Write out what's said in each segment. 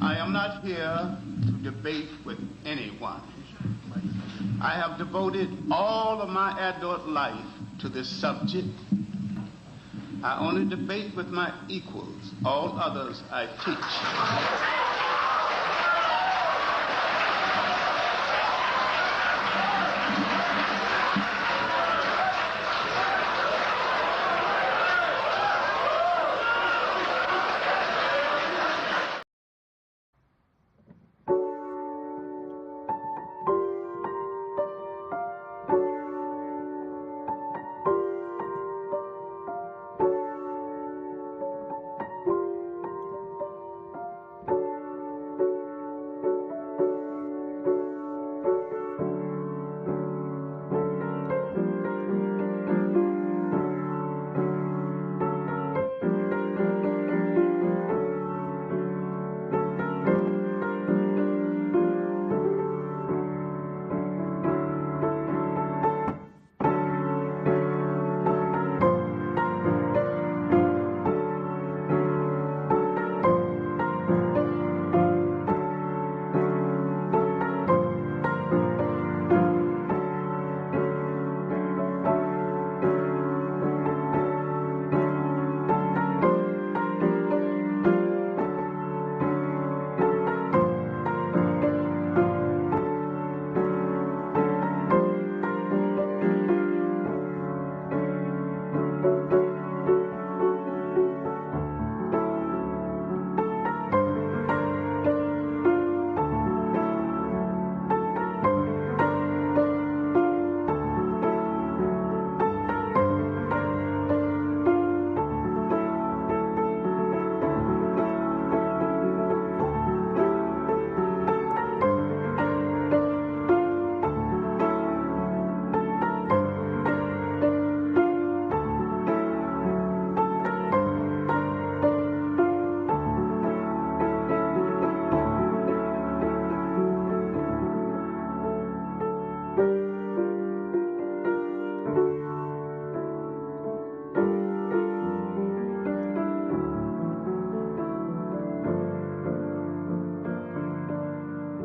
I am not here to debate with anyone. I have devoted all of my adult life to this subject. I only debate with my equals. All others I teach.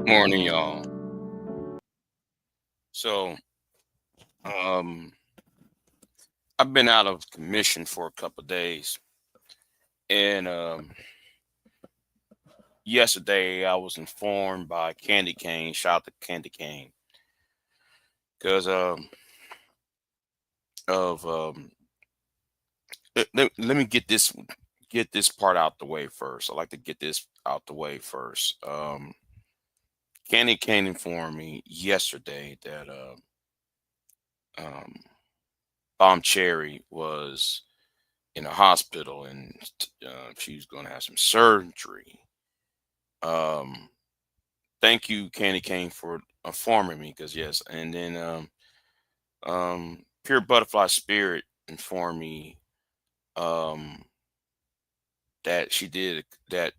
Morning, y'all. So, um, I've been out of commission for a couple of days, and yesterday I was informed by Candy Cane. Shout out to Candy Cane, because of let me get this part out the way first. I like to get this out the way first. Candy Cane informed me yesterday that um, bombcherry was in a hospital and she's going to have some surgery. Um, Thank you, Candy Cane, for informing me. Because yes, and then Pure Butterfly Spirit informed me um, that she did that.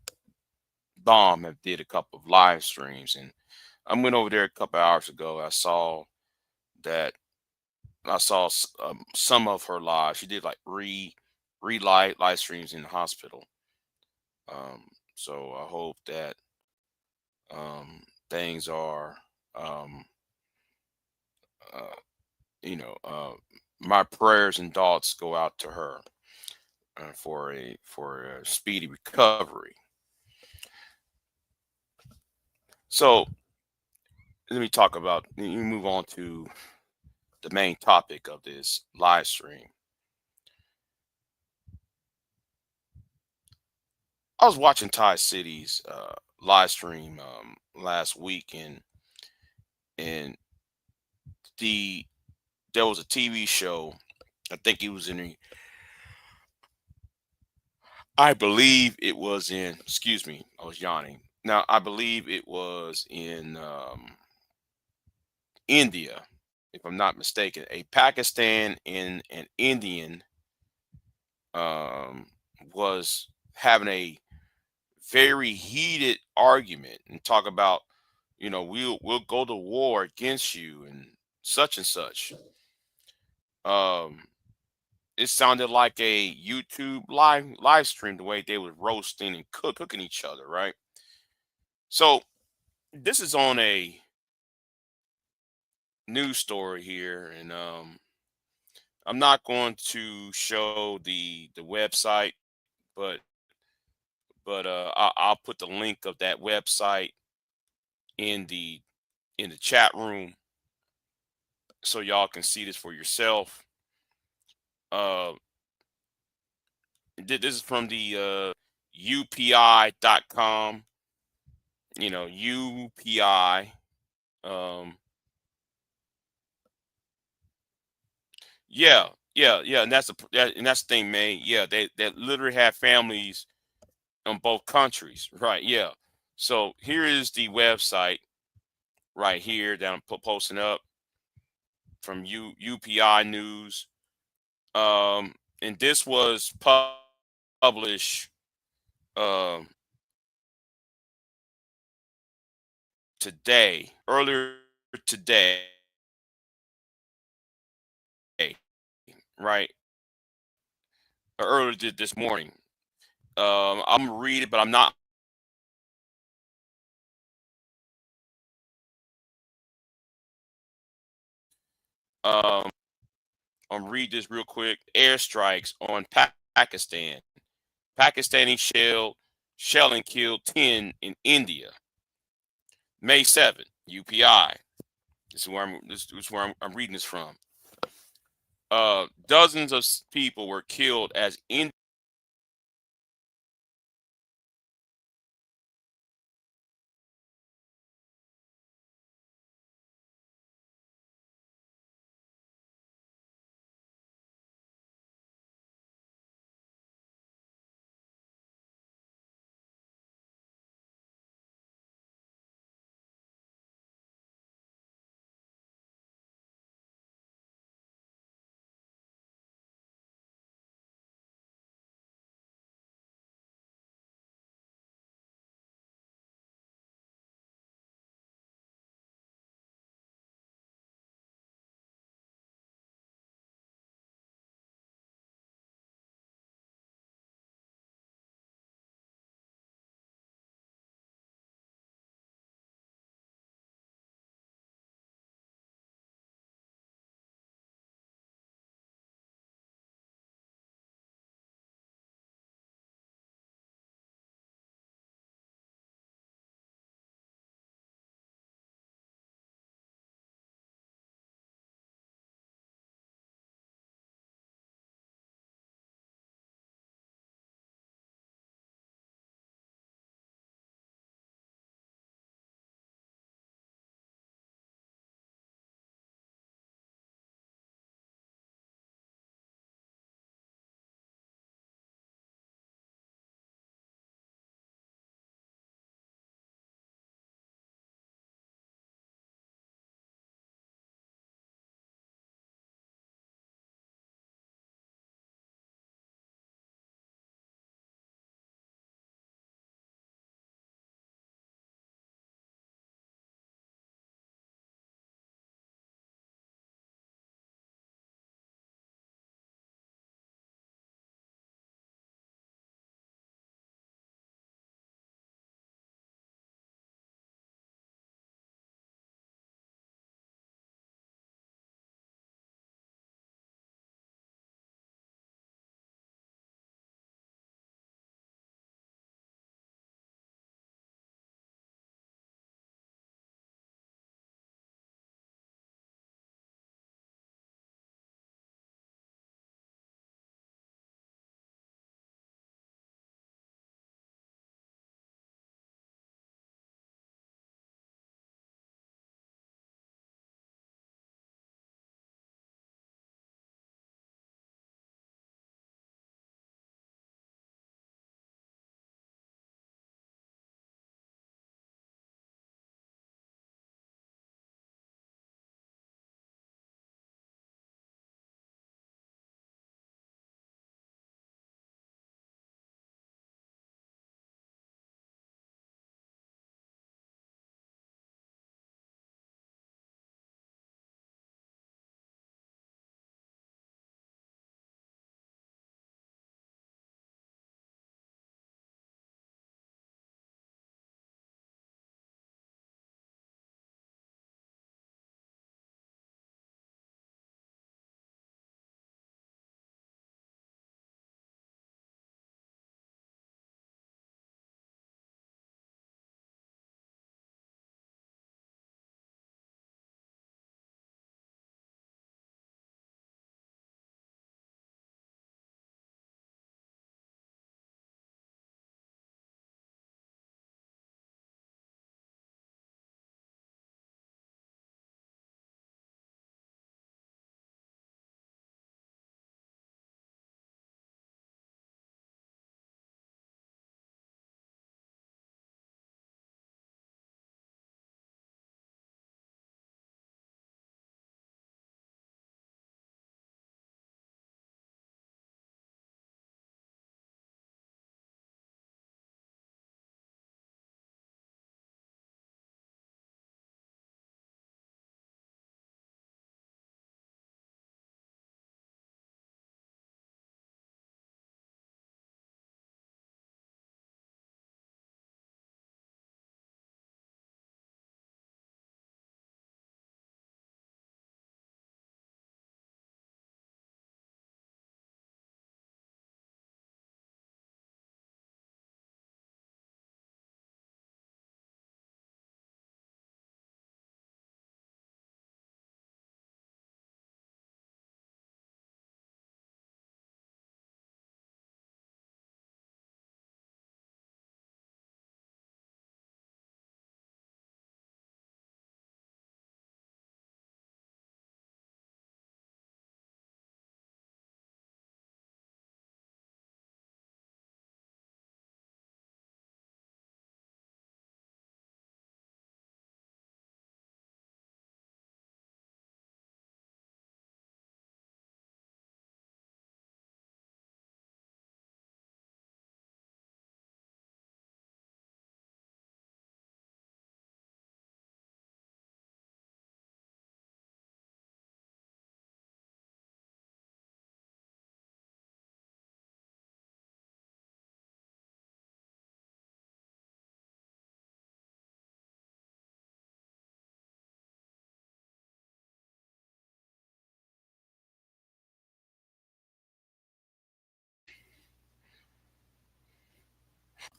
Bomb have did a couple of live streams, and I went over there a couple hours ago. That I saw some of her live. She did like live streams in the hospital. So I hope that things are um, uh, you know, my prayers and thoughts go out to her for a speedy recovery. So let me talk about. You move on to the main topic of this live stream. I was watching Ty City's live stream last week, and the there was a TV show. I think it was I believe it was in. Excuse me, I was yawning. Now I believe it was in India, if I'm not mistaken. A Pakistan and an Indian um, was having a very heated argument and talk about, we'll go to war against you and such and such. Um, it sounded like a YouTube live stream the way they was roasting and cooking each other, right? So this is on a news story here, and I'm not going to show the website, but I'll put the link of that website in the chat room so y'all can see this for yourself. Uh, this is from the UPI.com. You know, UPI. Um, yeah, and that's the thing, man. Yeah, they literally have families on both countries, right? Yeah. So here is the website right here that I'm posting up from UPI News. And this was published um today, earlier today, right? Earlier this morning. I'm gonna read it, but I'm not. Um, I'm read this real quick. Airstrikes on Pakistan. Pakistani shelling killed 10 in India. May 7th. UPI. This is where I'm reading this from. Dozens of people were killed as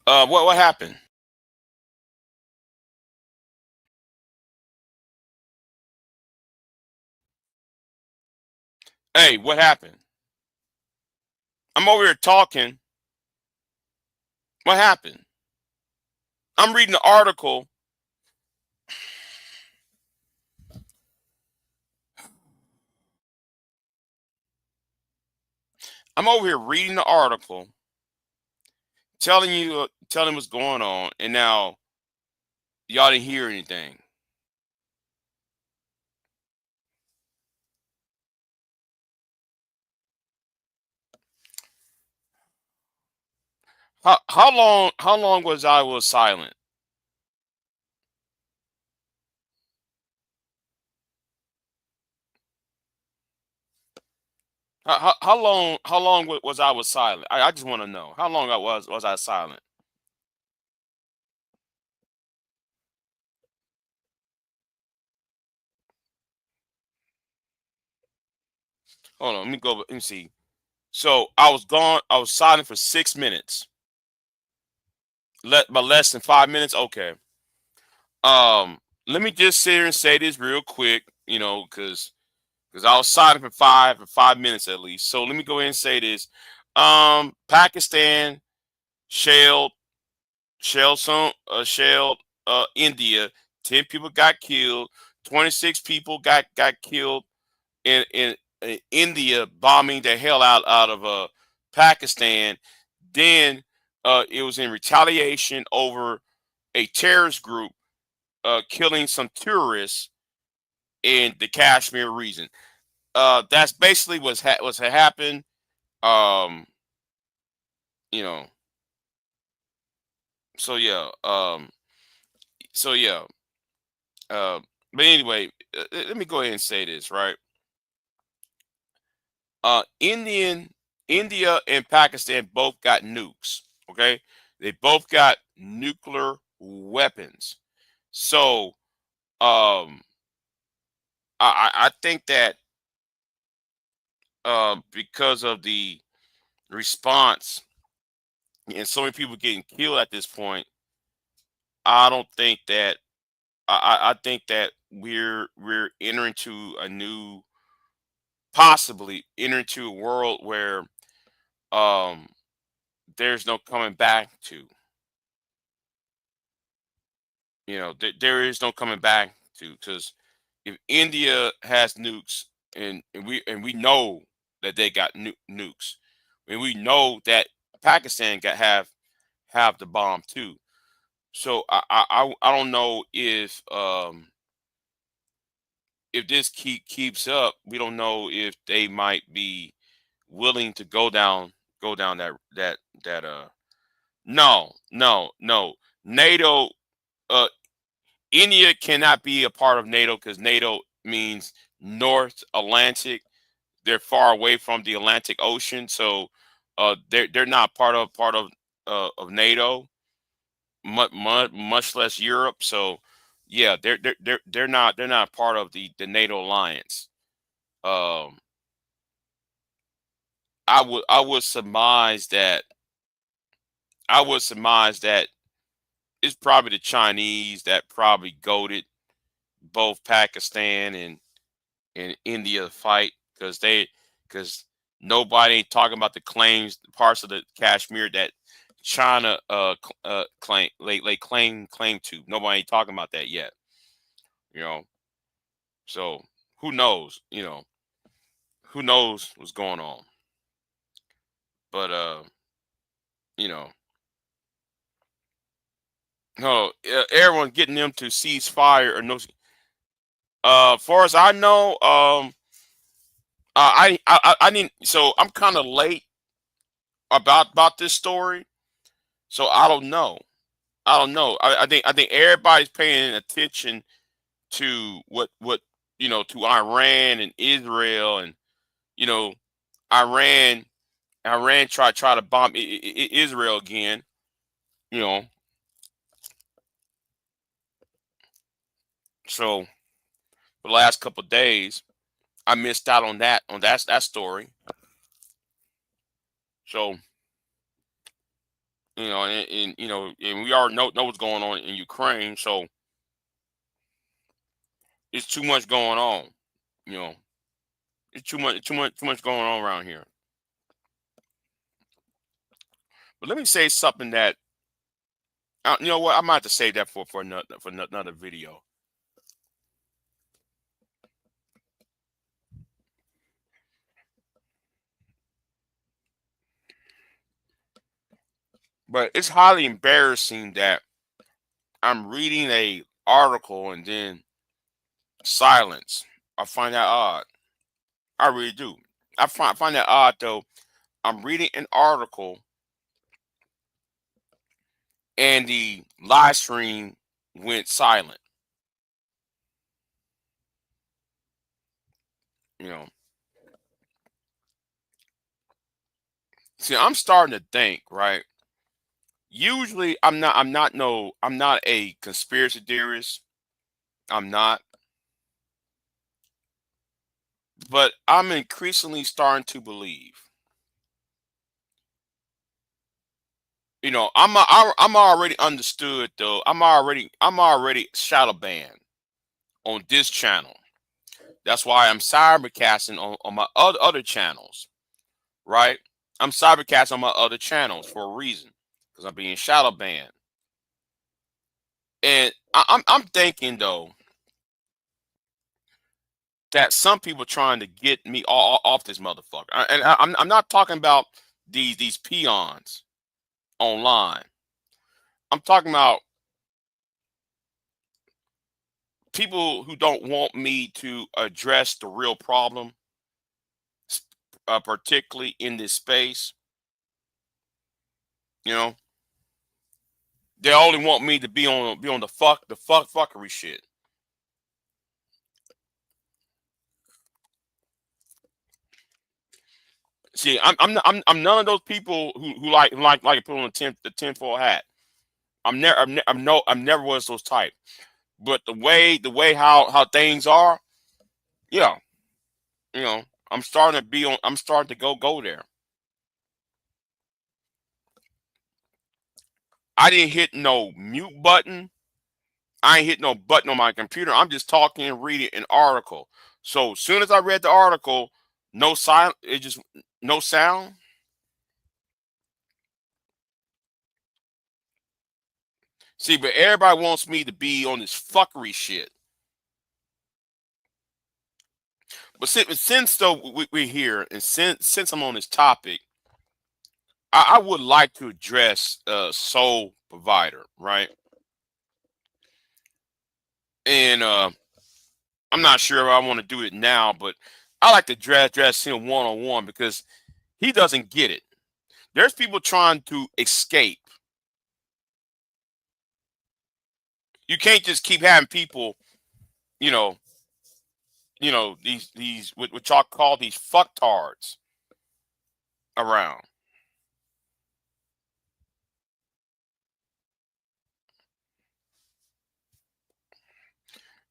What happened? Hey, what happened? I'm over here talking. What happened? I'm reading the article. I'm over here reading the article, telling you, telling what's going on, and now y'all didn't hear anything. How long? How long was I was silent? How long? How long was I was silent? I just want to know how long I was I silent? Hold on, let me go. Let me see. So I was gone. I was silent for 6 minutes. By less than 5 minutes. Okay. Let me just sit here and say this real quick. Because I was silent for 5 minutes at least. So let me go ahead and say this. Pakistan shelled shelled India. 10 people got killed. 26 people got killed in India bombing the hell out of Pakistan. Then it was in retaliation over a terrorist group killing some tourists in the Kashmir region. That's basically what's happened. Um, you know. So yeah. So yeah. Uh, but anyway, let me go ahead and say this, right? Indian India and Pakistan both got nukes. Okay, they both got nuclear weapons. So I think that because of the response and so many people getting killed at this point, I don't think that I think that we're entering to a new possibly enter into a world where um there's no coming back to. There is no coming back to, because if India has nukes and we know that they got nukes, and we know that Pakistan got have the bomb too. So I don't know if this keeps up. We don't know if they might be willing to go down that no. NATO, uh India cannot be a part of NATO because NATO means North Atlantic. They're far away from the Atlantic Ocean, so they're not part of NATO, much less Europe. So yeah, they're not part of the NATO alliance. Um, I would surmise that it's probably the Chinese that probably goaded both Pakistan and India to fight, because nobody ain't talking about the claims, parts of the Kashmir that China claim to. Nobody ain't talking about that yet. You know, so who knows? Who knows what's going on? But you know, no, everyone getting them to cease fire or no. Far as I know, I didn't. So I'm kind of late about this story, so I don't know. I think everybody's paying attention to what to Iran and Israel, and you know Iran try to bomb Israel again. You know, so the last couple of days I missed out on that story. So and and we already know what's going on in Ukraine, so it's too much going on. You know, it's too much going on around here. But let me say something that you know what, I might have to save that for another video. But it's highly embarrassing that I'm reading a article and then silence. I find that odd. I really do. I find that odd though. I'm reading an article and the live stream went silent. You know. See, I'm starting to think, right? Usually I'm not a conspiracy theorist. I'm not, but I'm increasingly starting to believe. I'm already understood though. I'm already shadow banned on this channel. That's why I'm cybercasting on my other channels, right? I'm cybercasting on my other channels for a reason because I'm being shadow banned. And I'm thinking though that some people trying to get me off this motherfucker. I'm not talking about these peons online. I'm talking about people who don't want me to address the real problem, particularly in this space. You know, they only want me to be on the fuckery shit. See, I'm none of those people who like to put on the tinfoil hat. I'm never was those type. But the way how things are, yeah, you know, I'm starting to go there. I didn't hit no mute button. I ain't hit no button on my computer. I'm just talking and reading an article. So as soon as I read the article, no silent, it just no sound. See, but everybody wants me to be on this fuckery shit. But since though we're here, and since I'm on this topic, I would like to address sole provider, right? And I'm not sure if I want to do it now, but I like to dress him one on one because he doesn't get it. There's people trying to escape. You can't just keep having people, you know, these what y'all call these fucktards around.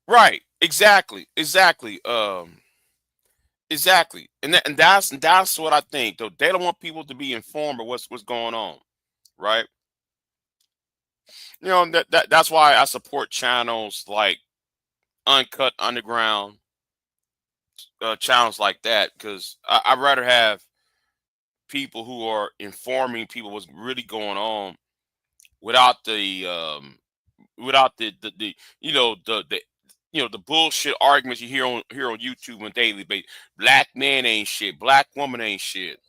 Right. Exactly. Exactly. And that's what I think. Though they don't want people to be informed of what's going on. Right. That's why I support channels like Uncut Underground, channels like that, because I'd rather have people who are informing people what's really going on without the the bullshit arguments you hear on YouTube on daily basis. Black man ain't shit. Black woman ain't shit.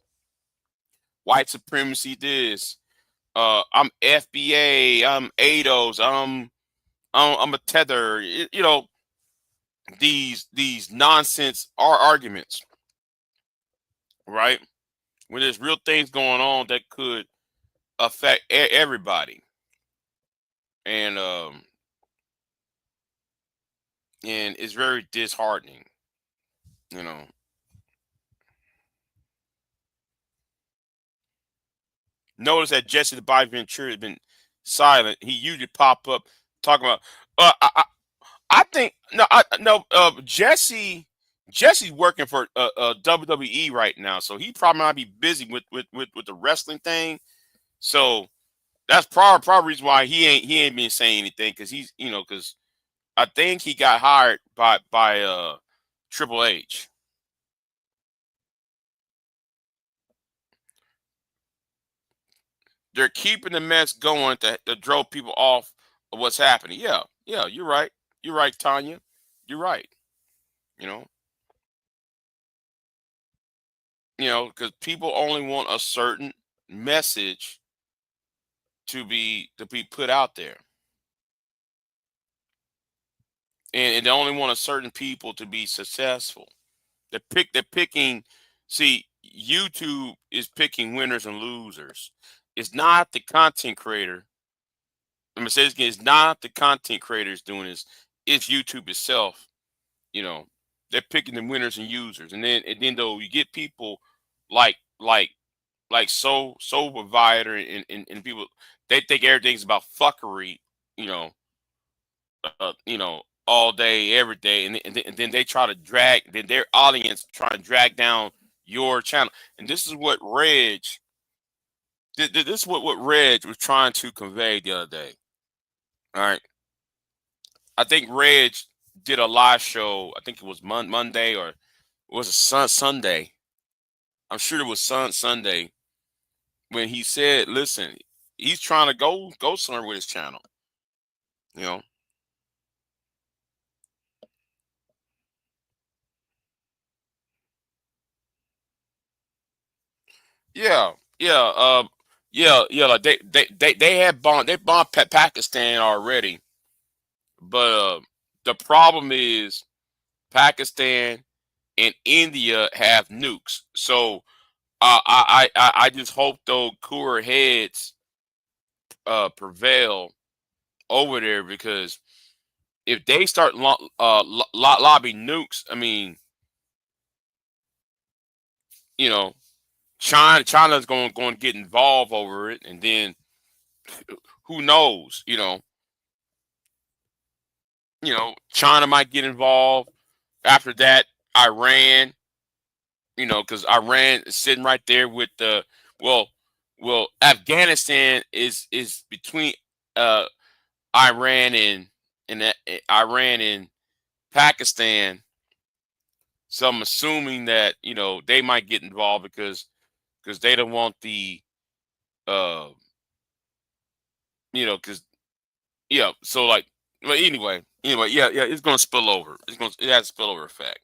White supremacy this. I'm FBA. I'm ADOS. I'm a tether. These nonsense arguments, right? When there's real things going on that could affect everybody, and it's very disheartening. You know. Notice that Jesse the Bobby Ventura has been silent. He usually pop up talking about. I think no, no. Jesse's working for WWE right now, so he probably might be busy with the wrestling thing. So That's probably reason why he ain't been saying anything, because he's, because I think he got hired by Triple H. They're keeping the mess going to draw people off of what's happening. Yeah, yeah, you're right. You're right, Tanya. You're right. You know, because people only want a certain message to be put out there, and they only want a certain people to be successful. They're picking. See, YouTube is picking winners and losers. It's not the content creator. I'm gonna say this again. It's not the content creators doing this. It's YouTube itself. You know, they're picking the winners and users, and then though you get people like like like provider and people, they think everything's about fuckery. You know, all day, every day, and then they try to drag, then their audience try to drag down your channel. And this is what this is what Reg was trying to convey the other day. All right, I think Reg did a live show. I think it was Monday, or it was a Sunday. I'm sure it was Sunday, when he said, "Listen, he's trying to go somewhere with his channel." You know, yeah, yeah, yeah. Like they bombed Pakistan already, but the problem is Pakistan and India have nukes. So I just hope though cooler heads prevail over there, because if they start lobbying nukes, I mean, you know, China's going to get involved over it, and then who knows? China might get involved. After that, Iran. Because Iran is sitting right there with the, well, Afghanistan is between uh Iran Iran and Pakistan. So I'm assuming that they might get involved, because they don't want the uh because yeah. So like, well, anyway, yeah, yeah, it's gonna spill over. It has a spillover effect.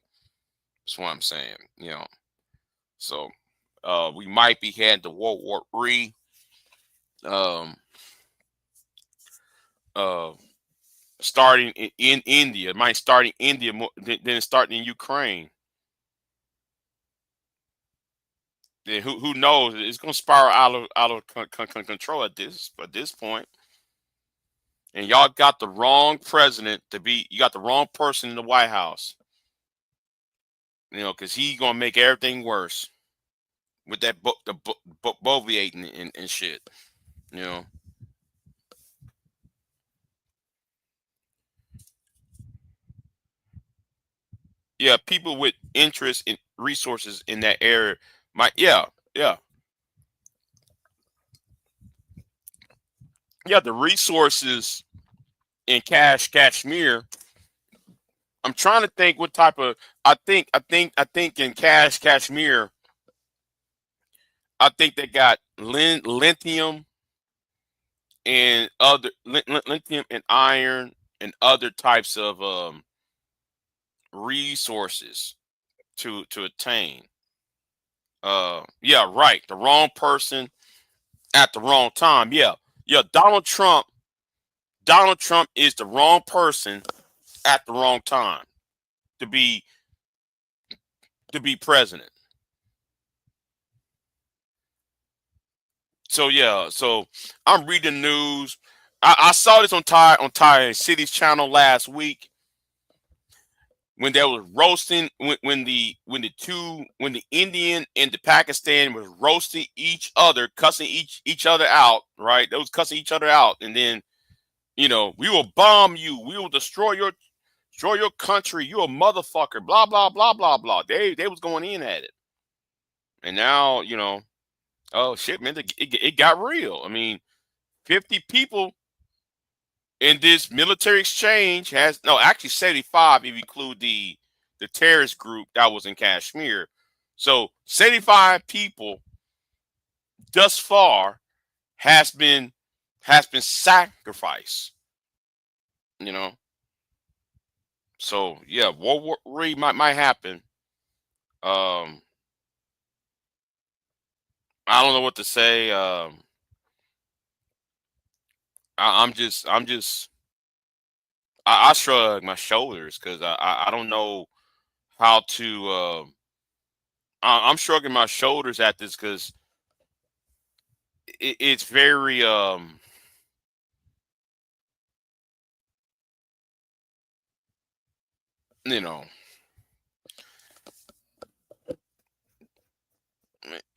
That's what I'm saying. So we might be heading to World War III. Um, uh, Starting in India. It might start in India more than starting in Ukraine. Then who knows? It's gonna spiral out of control at this point. And y'all got the wrong president to be. You got the wrong person in the White House. Because he's gonna make everything worse with that book, the boviating and shit. You know. Yeah, people with interest in resources in that area might. Yeah, yeah, yeah. The resources in Kashmir. I'm trying to think what type of. I think in Kashmir. I think they got lithium and other lithium and iron and other types of resources to attain. Yeah, right. The wrong person at the wrong time. Yeah, yeah. Donald Trump is the wrong person at the wrong time to be president. So yeah, so I'm reading news. I saw this on Ty City's channel last week, when they was roasting, when the Indian and the Pakistan was roasting each other, cussing each other out, right? They was cussing each other out, and then we will bomb you, we will destroy your country, you a motherfucker, blah blah blah blah blah. They was going in at it, and now oh shit, man, it got real. I mean, 50 people in this military exchange has no, actually 75 if you include the terrorist group that was in Kashmir. So 75 people thus far has been sacrificed. You know, so yeah, World War III might happen. Um, I don't know what to say. I shrug my shoulders because I don't know how to. I'm shrugging my shoulders at this because it's very you know.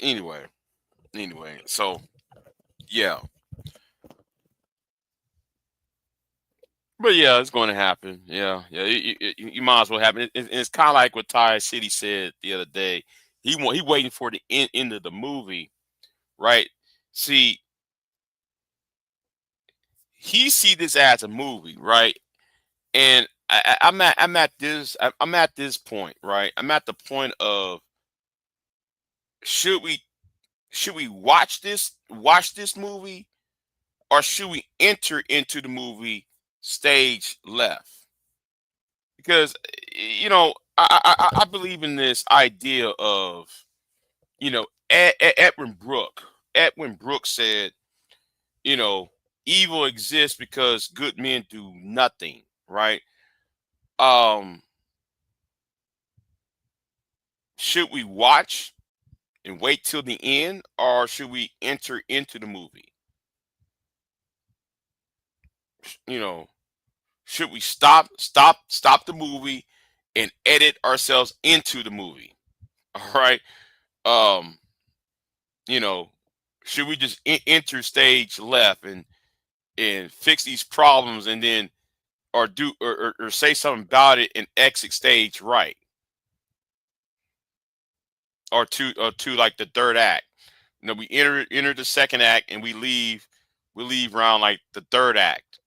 Anyway, so yeah, but yeah, it's going to happen. Yeah, yeah, you might as well happen. It's kind of like what Ty City said the other day. He waiting for the end of the movie, right? See, he see this as a movie, right? And I'm at this point, right? I'm at the point of should we watch this movie, or should we enter into the movie stage left? Because I believe in this idea of Edwin Brooke. Edwin Brooke said, you know, evil exists because good men do nothing, right? Um, should we watch and wait till the end, or should we enter into the movie? You know, should we stop the movie and edit ourselves into the movie? All right. Um, you know, should we just enter stage left and fix these problems and then or do or say something about it and exit stage right, or to like the third act? We enter the second act and we leave around like the third act.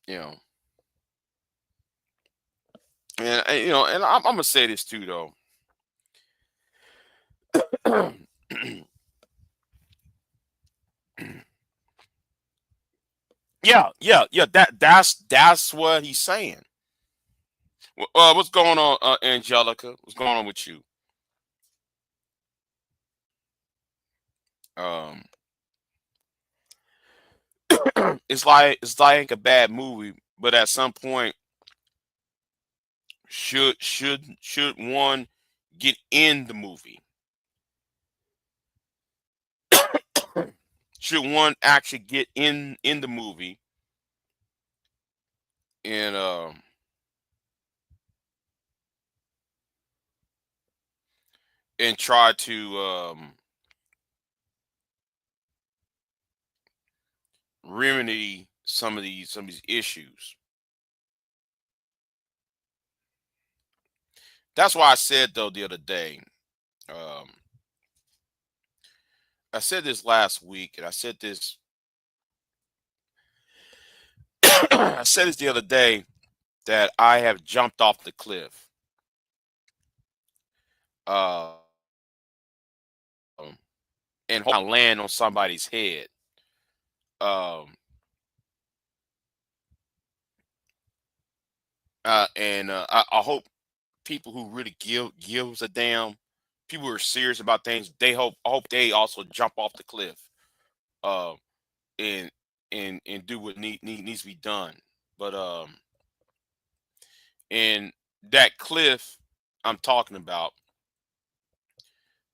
You know, and I'm gonna say this too though. Yeah. That's what he's saying. What's going on, Angelica? What's going on with you? Um, it's like a bad movie, but at some point, should one get in the movie? Should one actually get in the movie and try to remedy some of these issues? That's why I said though the other day. Um, I said this last week, and I said this. I said this the other day that I have jumped off the cliff. Uh, and hope I land on somebody's head. Um, I hope people who really gives a damn, people who are serious about things, I hope they also jump off the cliff, uh, and and do what needs to be done. But and that cliff I'm talking about,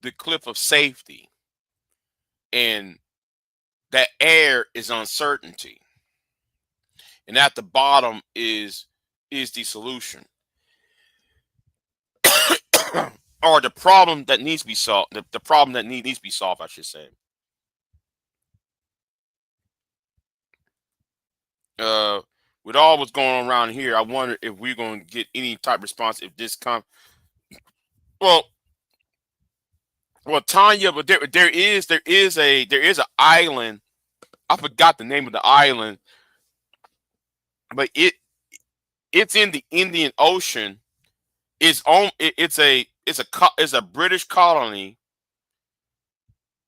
the cliff of safety, and that air is uncertainty, and at the bottom is the solution. Or the problem that needs to be solved. The problem that needs to be solved, I should say. Uh, with all what's going on around here, I wonder if we're going to get any type of response if this comes. Well, Well, Tanya, but there is an island. I forgot the name of the island, but it's in the Indian Ocean. It's a British colony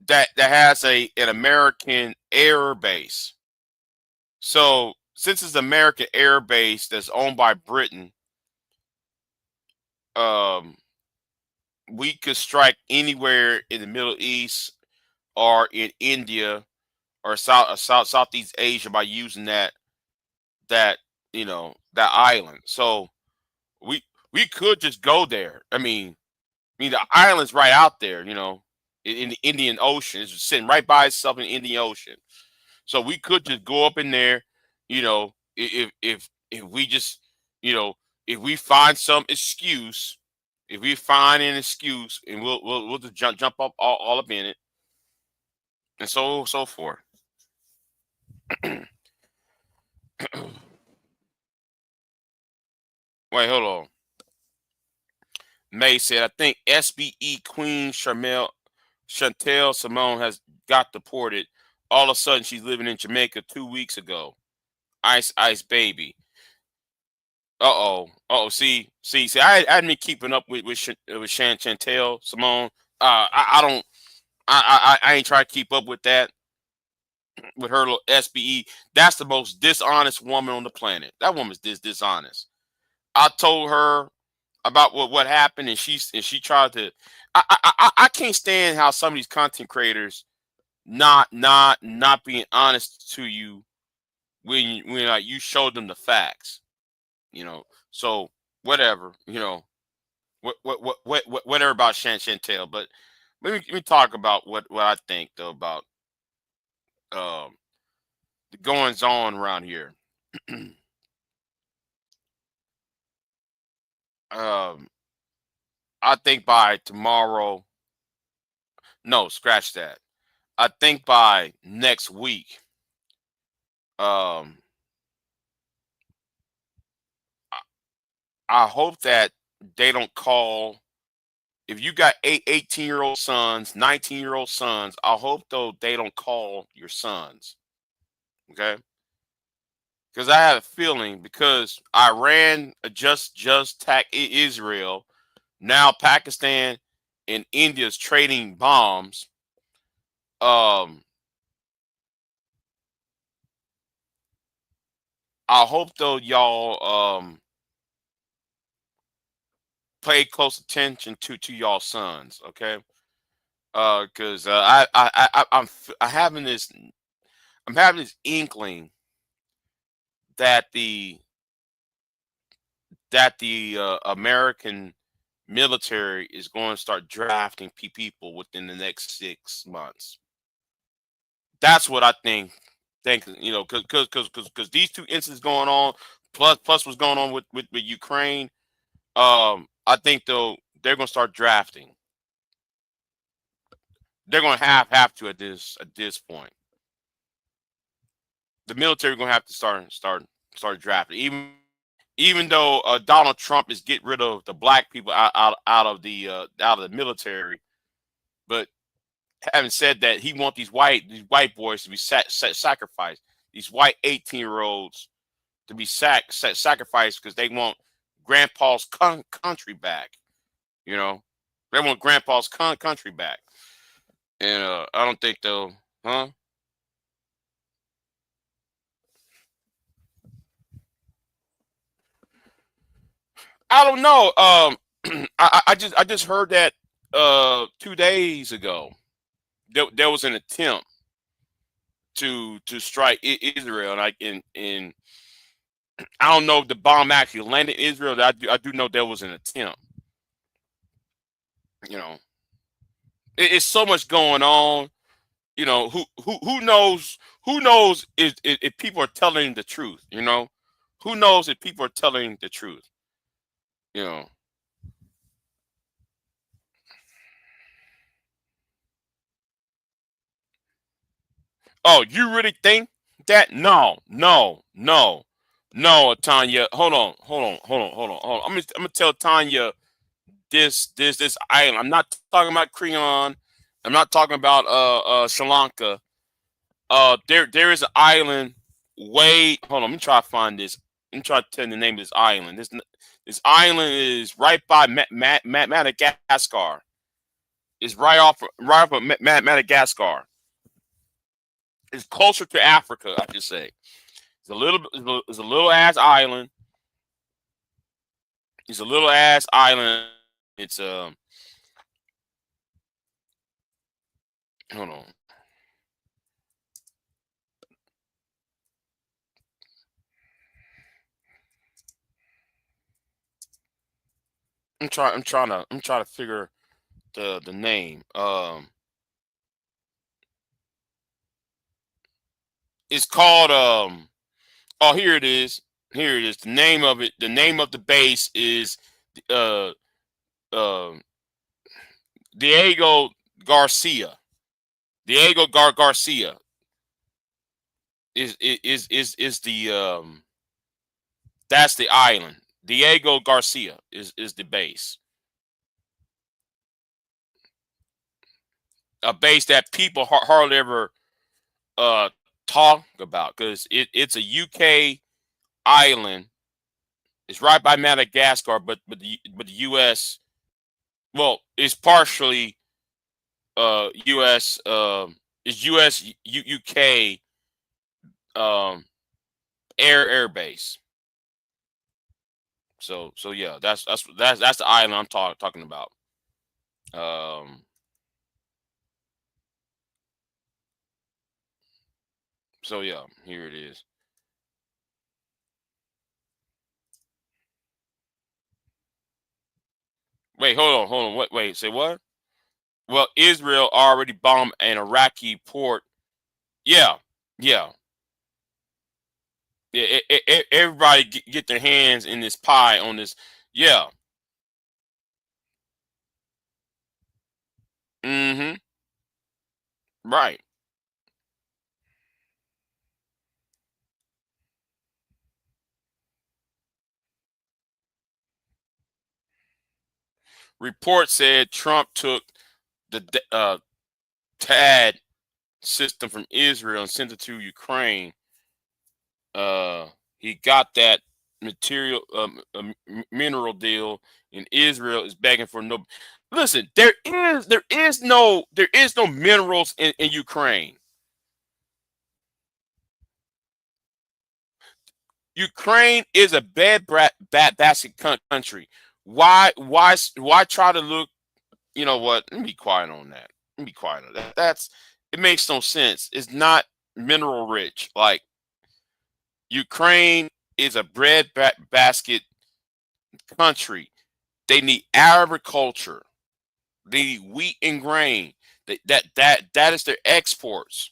that has an American air base. So since it's an American air base that's owned by Britain, um, we could strike anywhere in the Middle East or in India or Southeast Asia by using that that island. So we we could just go there. I mean the island's right out there, in the Indian Ocean. It's just sitting right by itself in the Indian Ocean. So we could just go up in there, if we just, you know, if we find some excuse, if we find an excuse, and we'll just jump up all up in it, and so forth. Wait, hold on. May said, I think SBE Queen Chantel Simone has got deported. All of a sudden, she's living in Jamaica 2 weeks ago. Ice Ice Baby. Uh-oh. Uh-oh. See. I hadn't been keeping up with Chantel Simone. I don't. I ain't trying to keep up with that with her little SBE. That's the most dishonest woman on the planet. That woman's dishonest. I told her about what happened, and she tried to. I can't stand how some of these content creators not being honest to you when like you show them the facts. So whatever. Whatever about Chantel. But let me talk about what I think though about um the goings on around here. um I think by tomorrow, no, scratch that. I think by next week, um I, I hope that they don't call. If you got 18-year-old sons, 19-year-old sons, I hope though they don't call your sons. Okay? Because I have a feeling, because Iran just attacked Israel. Now Pakistan and India is trading bombs. Um, I hope though y'all pay close attention to y'all sons. Okay? Because I'm having this inkling that the American military is going to start drafting people within the next 6 months. That's what I think. Because these two incidents going on, plus what's going on with Ukraine. I think though they're going to start drafting. They're going to have to at this point. The military going to have to start drafting. Even though Donald Trump is getting rid of the black people out of the military, but having said that, he want these white boys to be sacrificed. These white 18-year-olds to be sacrificed because they want grandpa's country back. You know, they want grandpa's country back, and I don't think they'll, huh? I don't know. I just heard that 2 days ago. There was an attempt to strike Israel, and I don't know if the bomb actually landed in Israel. I do know there was an attempt. You know, it's so much going on. Who knows if people are telling the truth. Who knows if people are telling the truth. You know. Oh, you really think that? No, no, no, no, Tanya. Hold on. I'm gonna tell Tanya this island. I'm not talking about Creon. I'm not talking about Sri Lanka. There is an island way. Hold on, let me try to find this. Let me try to tell you the name of this island. This island is right by Madagascar. It's right off of Madagascar. It's closer to Africa, I should say. It's a little ass island. It's a little ass island. It's hold on. I'm trying to figure the name. It's called oh, here it is. Here it is. The name of it. The name of the base is uh uh Diego Garcia. Garcia is the that's the island. Diego Garcia is the base. A base that people hardly ever uh talk about because it's a UK island. It's right by Madagascar, but the US, well, it's partially US is US UK um air base. So yeah, that's the island I'm talking about. Um so yeah, here it is. Wait, hold on. Wait, say what? Well, Israel already bombed an Iraqi port. Yeah, yeah. Yeah, everybody get their hands in this pie on this. Yeah. Mm-hmm. Right. Report said Trump took the TAD system from Israel and sent it to Ukraine. He got that material mineral deal, and Israel is begging for no. Listen, there is no minerals in Ukraine. Ukraine is a basket country. Why try to look? You know what? Let me be quiet on that. Let me be quiet on that. It makes no sense. It's not mineral rich. Like Ukraine is a basket country. They need agriculture. They need wheat and grain. That is their exports.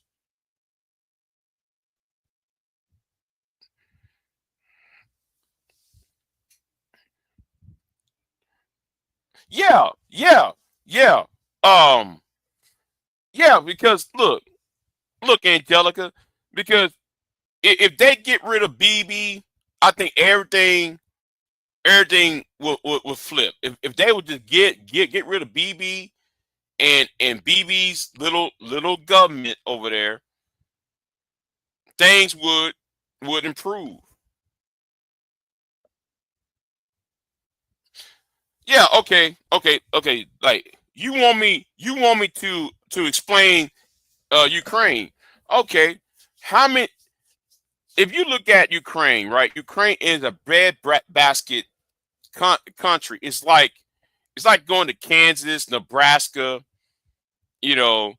Yeah, yeah, yeah. Um, yeah, because look, Angelica, because if they get rid of BB, I think everything will flip. If they would just get rid of BB and BB's little government over there, things would improve. Yeah, okay. Like you want me to explain Ukraine. Okay. How many if you look at Ukraine, right? Ukraine is a basket country. It's like going to Kansas, Nebraska, you know,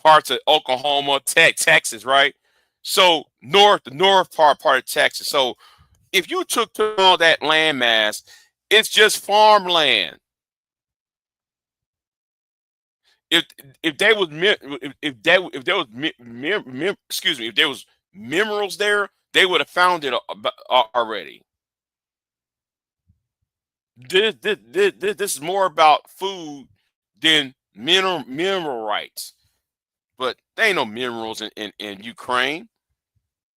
parts of Oklahoma, Texas, right? So the north part of Texas. So if you took all that land mass, it's just farmland. If if they was if there was excuse me, if there was minerals there, they would have found it already. This is more about food than mineral rights. But there ain't no minerals in Ukraine.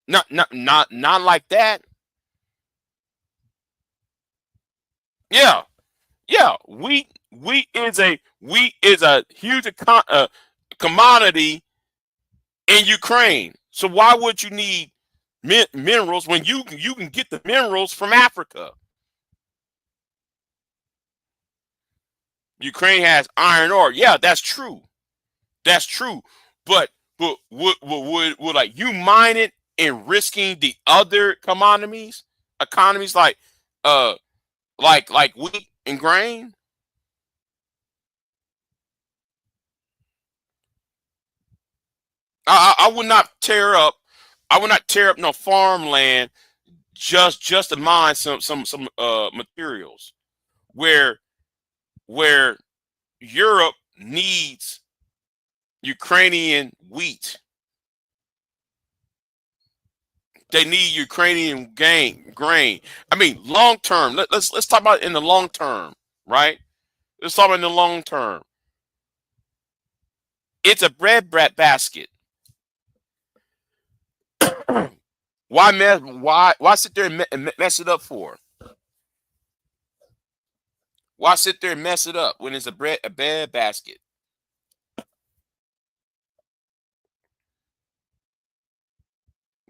Not like that. Yeah, yeah. Wheat is a huge commodity in Ukraine. So why would you need minerals when you can get the minerals from Africa? Ukraine has iron ore. Yeah, that's true. That's true. But would like you mine it and risking the other economies uh like wheat and grain? I would not tear up. I would not tear up no farmland just to mine some materials where where Europe needs Ukrainian wheat. They need Ukrainian grain. I mean, long term. Let's talk about it in the long term, right? Let's talk about in the long term. It's a basket. Why sit there and mess it up for? Why sit there and mess it up when it's a bread basket?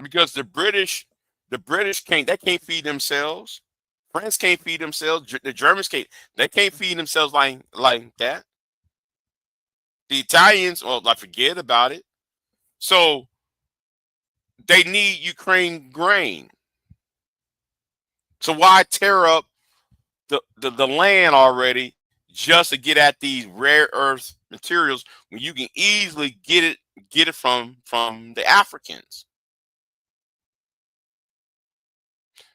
Because the British can't feed themselves. France can't feed themselves. The Germans can't feed themselves like that. The Italians, well, I forget about it. So they need Ukraine grain. So why tear up the land already just to get at these rare earth materials when you can easily get it from the Africans?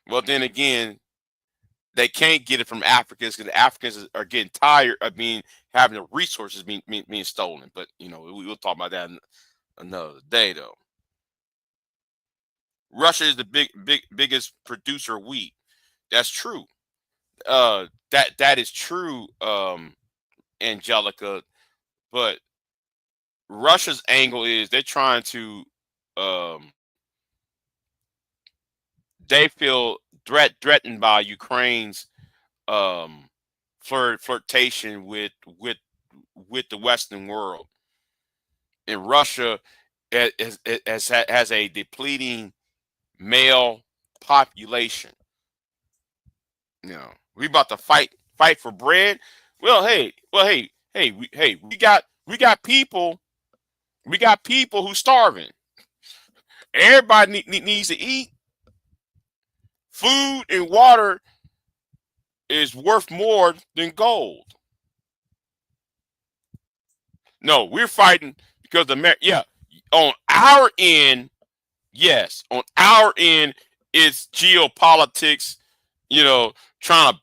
Well, then again, they can't get it from Africans because the Africans are getting tired of having the resources being stolen. But we'll talk about that another day, though. Russia is the biggest producer of wheat. That's true. That is true, Angelica. But Russia's angle is they're trying to um, they feel threatened by Ukraine's um, flirtation with the Western world, and Russia has a depleting male population. We about to fight for bread. Hey, we got people who starving. Everybody needs to eat. Food and water is worth more than gold. No, we're fighting because yeah, on our end, yes, on our end, it's geopolitics. Trying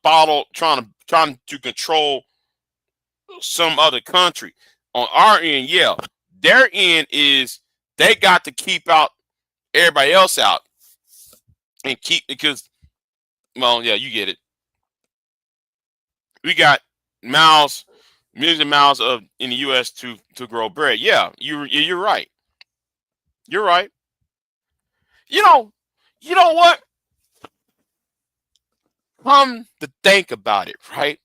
to control some other country. On our end, yeah, their end is they got to keep out everybody else out and keep because, well, yeah, you get it. We got miles, millions of miles of in the U.S. to grow bread. Yeah, you're right. You're right. You know, you know what? Come to think about it, right?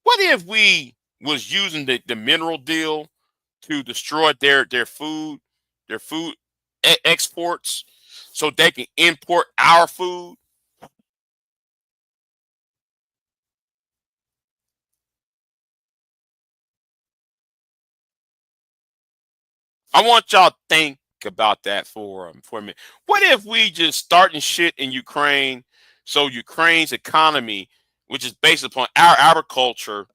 What if we was using the mineral deal to destroy their food exports, so they can import our food? I want y'all to think about that for a minute. What if we just starting shit in Ukraine, so Ukraine's economy, which is based upon our agriculture,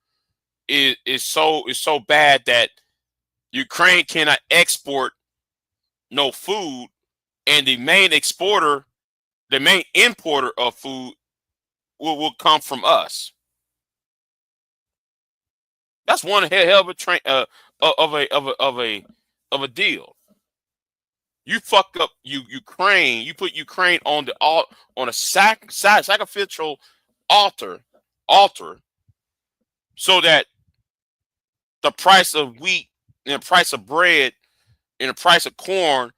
is so bad that Ukraine cannot export no food, and the main importer of food will come from us. That's one hell of a train of a deal. You fuck up Ukraine. You put Ukraine on a sacrificial altar altar so that the price of wheat and the price of bread and the price of corn,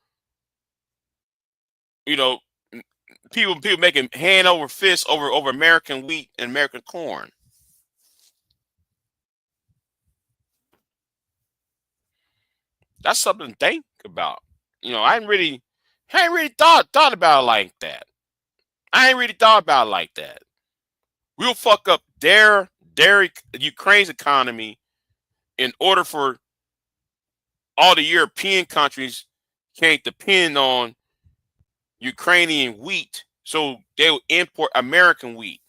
you know, people making hand over fist over American wheat and American corn. That's something to think about. I ain't really thought about it like that. I ain't really thought about it like that. We'll fuck up their Ukraine's economy in order for all the European countries can't depend on Ukrainian wheat, so they will import American wheat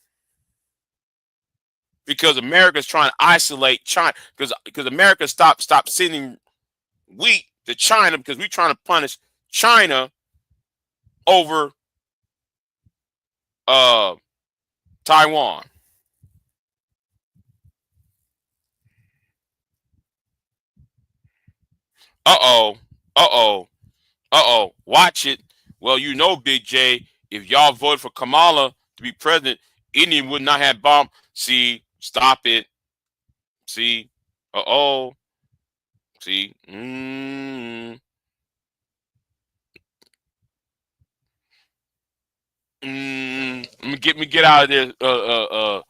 because America's trying to isolate China because America stopped sending wheat to China because we're trying to punish China over uh Taiwan. Uh-oh. Uh-oh. Uh-oh. Watch it. Well, Big J, if y'all voted for Kamala to be president, Indian would not have bombed. See, stop it. See. Uh-oh. See. Let me get out of there. Let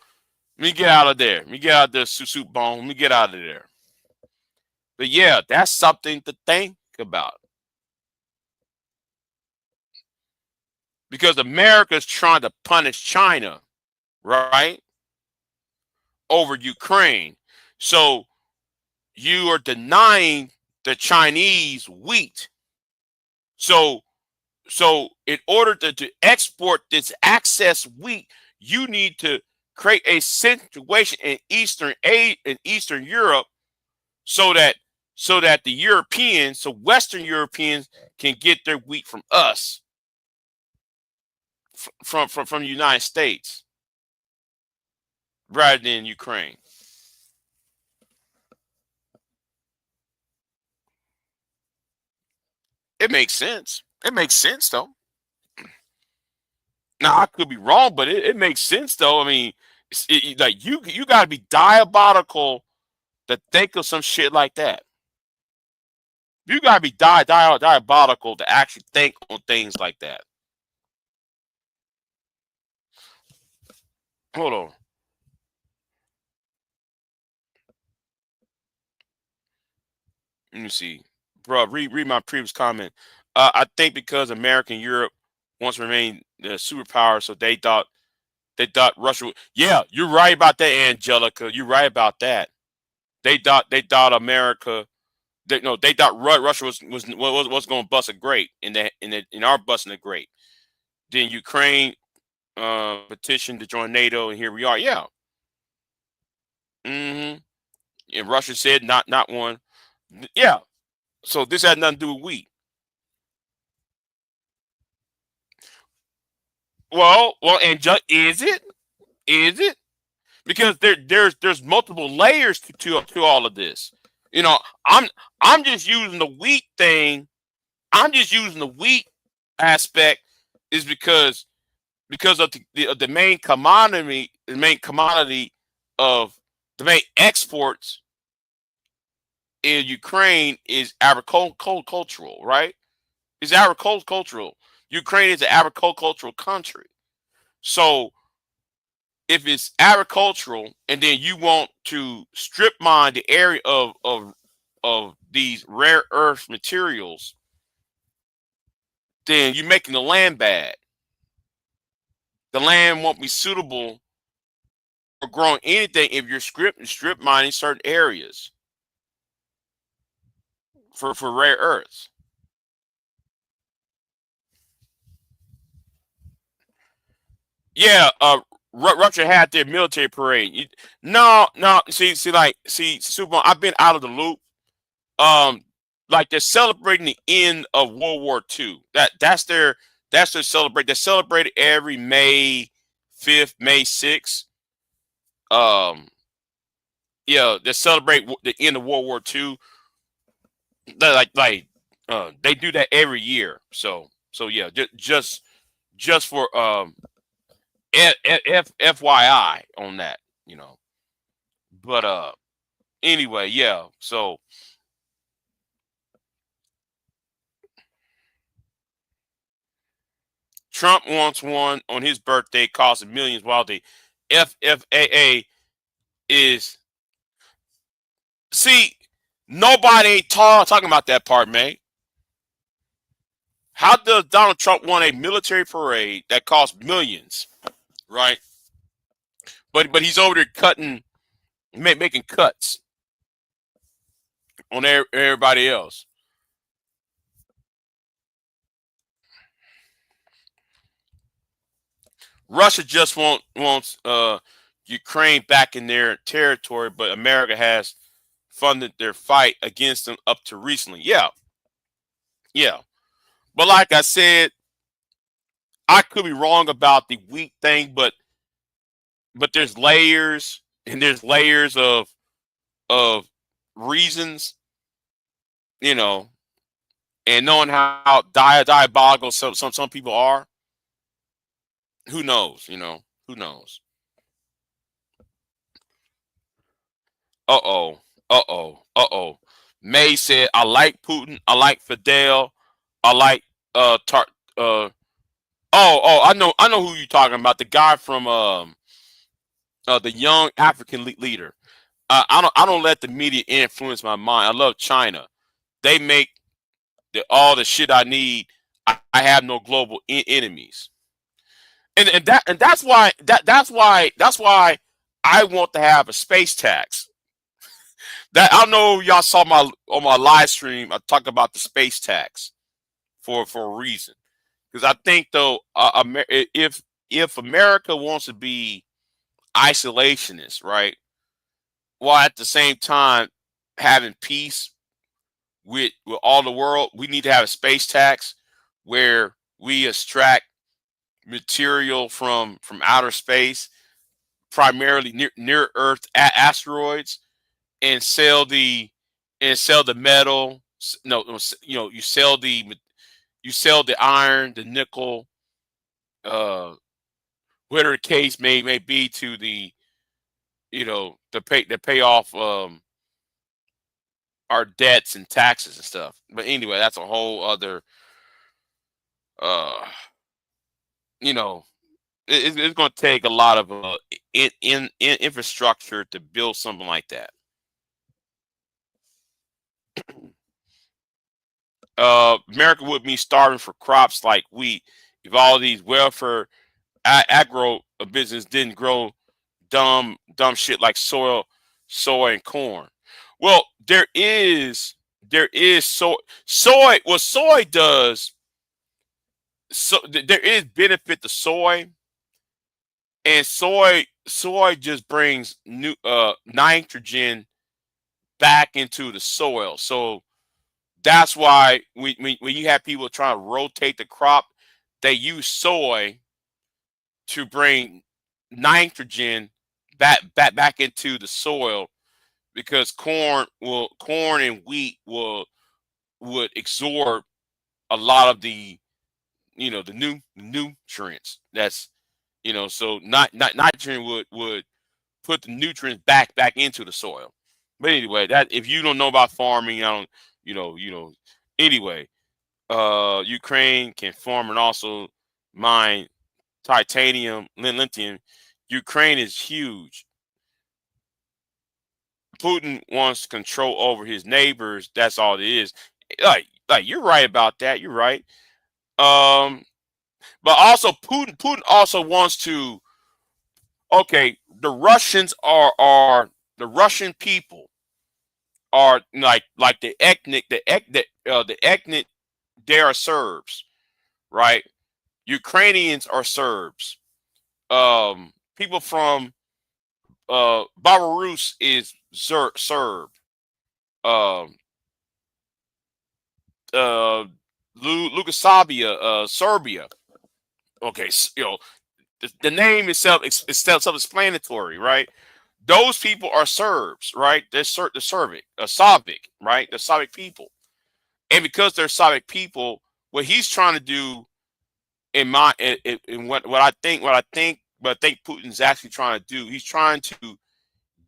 me get out of there. Let me get out of the soup bone. Let me get out of there. But yeah, that's something to think about. Because America's trying to punish China, right? Over Ukraine. So you are denying the Chinese wheat. So in order to export this excess wheat, you need to create a situation in Eastern Europe so that the Europeans, so Western Europeans can get their wheat from us, from the United States rather than Ukraine. It makes sense. It makes sense though. Now I could be wrong, but it makes sense though. I mean, like you got to be diabolical to think of some shit like that. You got to be diabolical to actually think on things like that. Hold on. Let me see, bro. Read my previous comment. I think because America and Europe once remained the superpower, so they thought Russia. Yeah, you're right about that, Angelica. You're right about that. They thought America. They thought Russia was going to bust a grape in our busting a grape. Then Ukraine petitioned to join NATO, and here we are. Yeah. hmm And Russia said not one. Yeah. So this had nothing to do with wheat. And is it? Is it? Because there's multiple layers to all of this. You know, I'm I'm just using the wheat thing. I'm just using the wheat aspect is because of the main commodity of the main exports in Ukraine is agricultural, right? It's agricultural. Ukraine is an agricultural country. So if it's agricultural and then you want to strip mine the area of these rare earth materials, then you're making the land bad. The land won't be suitable for growing anything if you're strip mining certain areas for rare earths. Yeah, Russia had their military parade. No, no. See, Super. I've been out of the loop. Um, like they're celebrating the end of World War II. That's their celebrate. They celebrate it every May 5th, May 6th. Um, yeah, they celebrate the end of World War II. They do that every year. So yeah, just for FYI on that, you know. But anyway, yeah. So Trump wants one on his birthday, costing millions, while the FFAA is see Nobody ain't talking about that part, man. How does Donald Trump want a military parade that costs millions, right? But he's over there making cuts on everybody else. Russia just wants Ukraine back in their territory, but America has funded their fight against them up to recently. Yeah, yeah. But like I said, I could be wrong about the wheat thing, but there's layers and there's layers of reasons, you know, and knowing how diabolical some people are, who knows, who knows? Uh-oh. Uh-oh. Uh-oh. May said, I like Putin. I like Fidel. I like Tar I know who you're talking about. The guy from the young African leader. I don't let the media influence my mind. I love China. They make all the shit I need. I have no global enemies. And that's why I want to have a space tax. That I know y'all saw my on my live stream. I talk about the space tax for a reason, because I think though, if America wants to be isolationist, right, while at the same time having peace with all the world, we need to have a space tax where we extract material from outer space, primarily near Earth asteroids, and sell the metal. No, no, you sell the iron, the nickel, uh, whatever the case may be, to the to pay off our debts and taxes and stuff. But anyway, that's a whole other uh you know it's going to take a lot of in infrastructure to build something like that. America would be starving for crops like wheat if all these welfare agro business didn't grow dumb shit like soy and corn. Well, there is soy. What soy does, there is benefit to soy, and soy just brings new nitrogen back into the soil. So that's why when you have people trying to rotate the crop, they use soy to bring nitrogen back into the soil, because corn and wheat would absorb a lot of the new nutrients. That's so not nitrogen would put the nutrients back into the soil. But anyway, that if you don't know about farming, I don't anyway, Ukraine can farm and also mine titanium, lithium. Ukraine is huge. Putin wants control over his neighbors. That's all it is. Like you're right about that. You're right. Um, but also Putin also wants to. Okay, the Russian people are like the ethnic. They are Serbs, right? Ukrainians are Serbs. People from Belarus is Serb. Um, uh, Yugoslavia, Serbia. Okay, the name itself is self-explanatory, right? Those people are Serbs, right? They're the Slavic, Slavic, right? The Slavic people, and because they're Slavic people, what he's trying to do, in what I think Putin's actually trying to do, he's trying to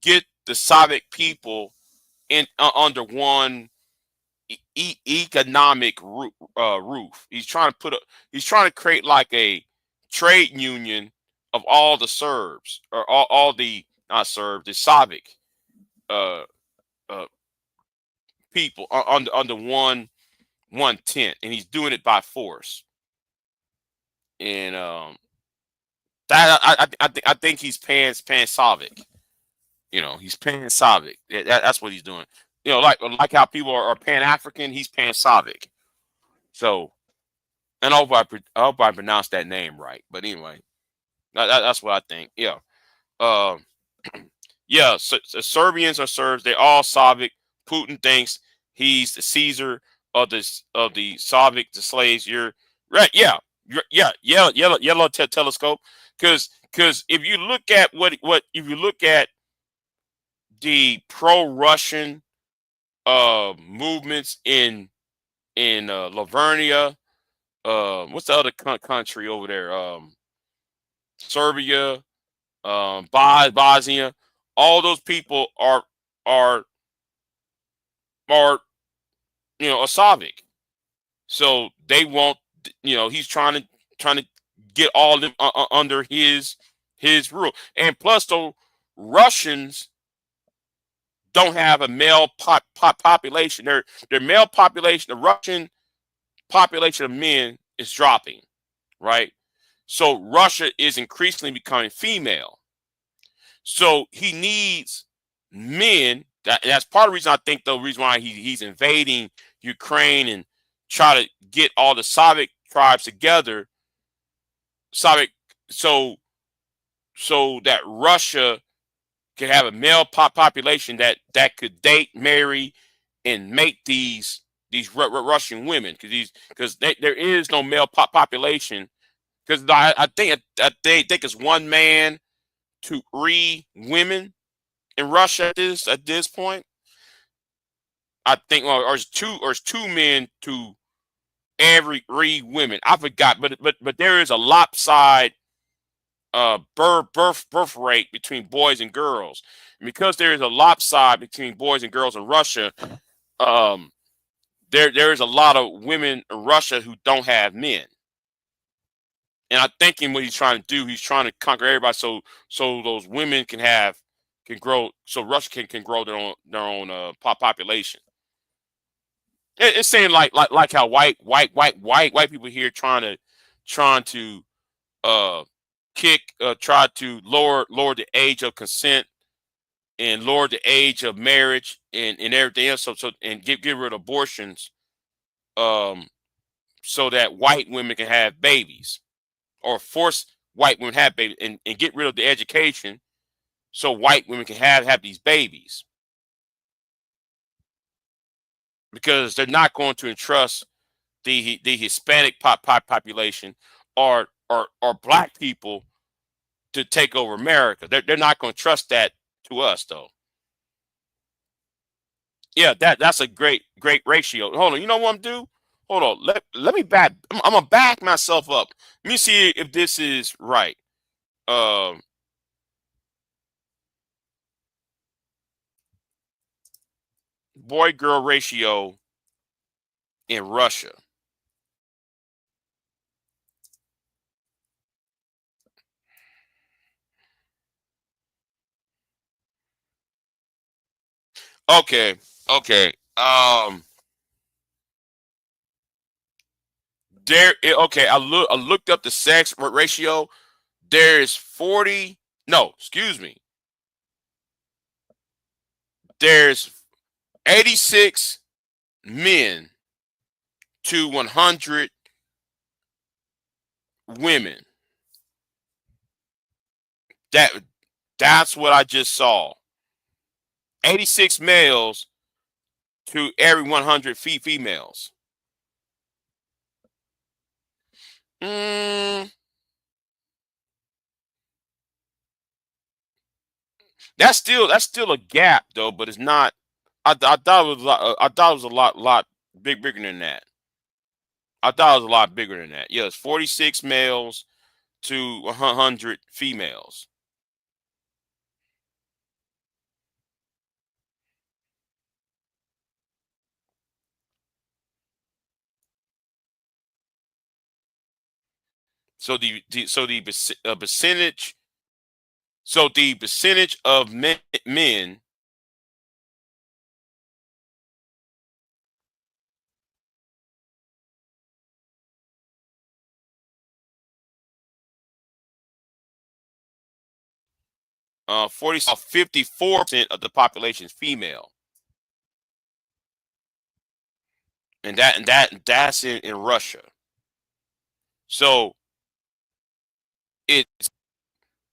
get the Slavic people in under one economic roof. He's trying to create like a trade union of all the Serbs, or all the not Serbs, the Slavic uh, uh, people under one tent, and he's doing it by force. And that I think he's pan Slavic. You know, he's pan Slavic. That's what he's doing. You know, like how people are Pan African, he's pan Slavic. So, and I hope I pronounced that name right. But anyway, that's what I think. Yeah. Um, yeah. So Serbians are Serbs. They're all Slavic. Putin thinks he's the Caesar of the Slavic, the slaves. You're right. Yeah. Yeah. Yellow telescope. Because if you look at what if you look at the pro-Russian movements in Lavernia, what's the other country over there? Serbia, Bosnia. All those people are are Slavic. So they want, he's trying to get all of them under his rule. And plus, though, Russians don't have a male population. Their male population, the Russian population of men is dropping, right? So Russia is increasingly becoming female. So he needs men. That's part of the reason I think the reason why he's invading Ukraine and try to get all the Slavic tribes together, Slavic, so that Russia can have a male population that could date, marry, and mate these Russian women, because there is no male population, because I think it's one man to 3 women in Russia at this point. I think, or it's two men to every 3 women. I forgot, but there is a lopsided birth rate between boys and girls. And because there is a lopsided between boys and girls in Russia, um, there is a lot of women in Russia who don't have men. And I think what he's trying to do, he's trying to conquer everybody, so those women can grow, so Russia can grow their own population. It's saying like how white people here trying to uh try to lower the age of consent and lower the age of marriage and everything else, so and get rid of abortions, um so that white women can have babies, or force white women to have babies, and get rid of the education so white women can have these babies, because they're not going to entrust the Hispanic population or black people to take over America. They're not going to trust that to us, though. Yeah, that's a great ratio. Hold on, you know what I'm do? Hold on, let me back. I'm gonna back myself up. Let me see if this is right. Um, boy girl ratio in Russia. Okay, okay. Okay. I looked up the sex ratio. There is 40. No, excuse me. There's 86 men to 100 women. That that's what I just saw. 86 males to every 100 females. Mm, that's still a gap though, but it's not. I thought it was a lot, I thought it was a lot bigger than that. I thought it was a lot bigger than that. Yes, 46 males to 100 females. So percentage, so the percentage of men 54% of the population is female, and that's in Russia. So it's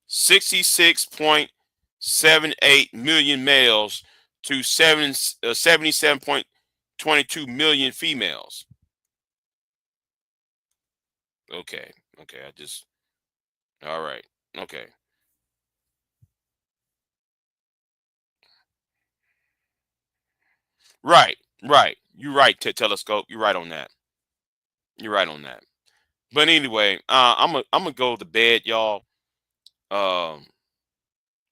66.78 million males to 77.22 million females. Okay, all right, okay. Right, right. You're right, Telescope. You're right on that. You're right on that. But anyway, I'm gonna go to bed, y'all. Um,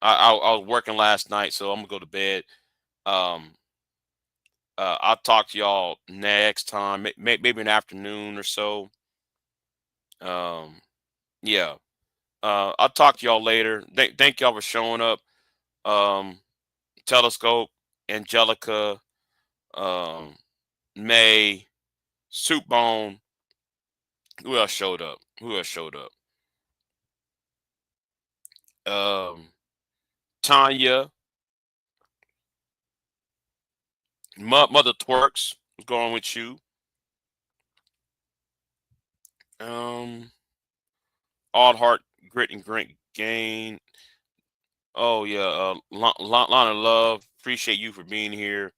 I was working last night, so I'm gonna go to bed. Um, I'll talk to y'all next time, maybe in the afternoon or so. Um, yeah. I'll talk to y'all later. Thank y'all for showing up. Um, Telescope, Angelica, um, May, Soup Bone. Who else showed up? Who else showed up? Tanya, Mother Twerks. What's going on with you? Um, All Heart, Grit and Grit Gain. Oh yeah, Lana Love. Appreciate you for being here.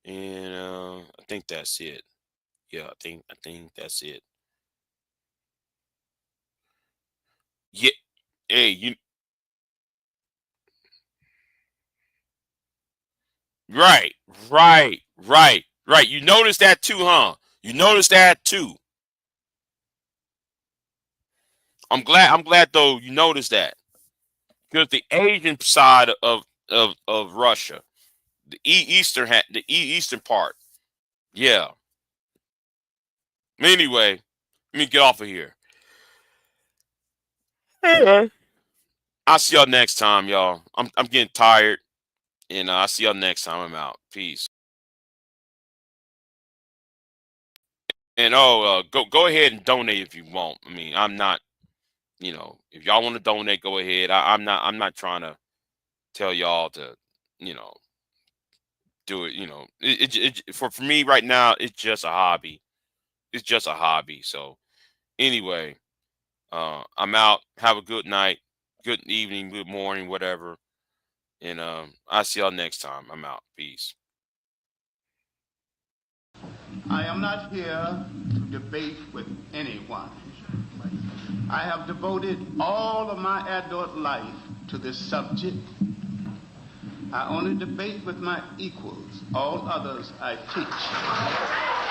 And I think that's it. Yeah, I think that's it. Yeah. Hey, right, right. You noticed that too, huh? You noticed that too. I'm glad though you noticed that. Because the Asian side of Russia, the eastern part. Yeah. Anyway, let me get off of here. Okay. I'll see y'all next time, y'all. I'm getting tired, and I'll see y'all next time. I'm out. Peace. And go ahead and donate if you want. I mean, I'm not, if y'all want to donate, go ahead. I'm not trying to tell y'all to, you know, do it. For me right now, it's just a hobby. It's just a hobby. So anyway, I'm out. Have a good night, good evening, good morning, whatever. And I'll see y'all next time. I'm out. Peace. I am not here to debate with anyone. I have devoted all of my adult life to this subject. I only debate with my equals. All others I teach.